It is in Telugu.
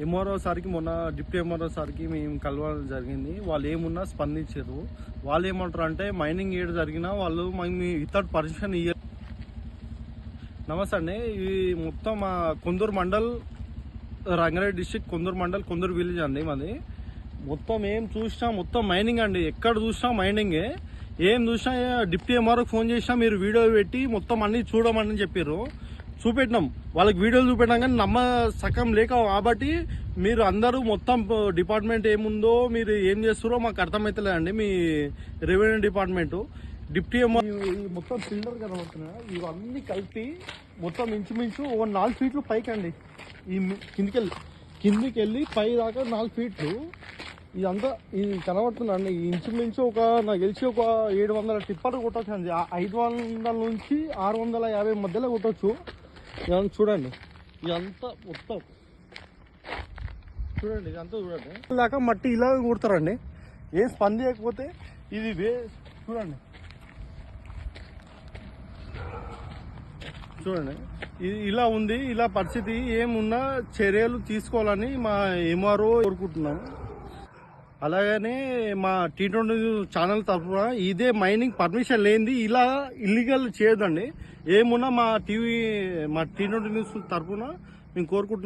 ఎంఆర్ఓ సార్కి మొన్న డిప్యూటీ ఎంఆర్ఓ సార్కి మేము కలవడం జరిగింది. వాళ్ళు ఏమున్నా స్పందించారు. వాళ్ళు ఏమంటారు అంటే మైనింగ్ ఏడు జరిగినా వాళ్ళు మేము ఇతడు పర్మిషన్ ఇయ్యారు. నమస్తే అండి. ఇది మొత్తం మా కొందూరు మండల్, రంగారెడ్డి డిస్టిక్, కొందూరు మండల్, కొందూరు విలేజ్ అండి మాది. మొత్తం ఏం చూసినా మొత్తం మైనింగ్ అండి. ఎక్కడ చూసినా మైనింగే. ఏం చూసినా డిప్యూటీ ఎంఆర్ఓకి ఫోన్ చేసినా మీరు వీడియో పెట్టి మొత్తం అన్ని చూడమని చెప్పారు. చూపెట్టినాం, వాళ్ళకి వీడియోలు చూపెట్టాం, కానీ నమ్మ సగం లేక కాబట్టి మీరు అందరూ మొత్తం డిపార్ట్మెంట్ ఏముందో మీరు ఏం చేస్తారో మాకు అర్థమవుతలేదండి. మీ రెవెన్యూ డిపార్ట్మెంటు డిప్యూటీ ఎంఆర్ మొత్తం ఫిల్టర్ కనబడుతున్నాయి. ఇవన్నీ కలిపి మొత్తం ఇంచుమించు 4 ఫీట్లు పైకి అండి. ఈ కిందికి వెళ్ళి పై దాకా 4 ఫీట్లు ఇదంతా ఇది కనబడుతుందండి. ఇంచుమించు నాకు తెలిసి ఒక 700 టిప్పర్లు కొట్టచ్చు అండి. 500 నుంచి 650 మధ్యలో కొట్టచ్చు. ఇదంతా చూడండి, ఇదంతా మొత్తం చూడండి, ఇదంతా చూడండి. దాకా మట్టి ఇలా కొడతారండి. ఏం స్పంది చేయకపోతే ఇది చూడండి చూడండి ఇది ఇలా ఉంది. ఇలా పరిస్థితి ఏమున్నా చర్యలు తీసుకోవాలని మా ఎంఆర్ఓ కోరుకుంటున్నాం. అలాగనే మా T20 ఛానల్ తరఫున ఇదే మైనింగ్ పర్మిషన్ లేనిది ఇలా ఇల్లీగల్ చేయదండి. ఏమున్నా మా T20 న్యూస్ తరఫున మేము కోరుకుంటున్నాం.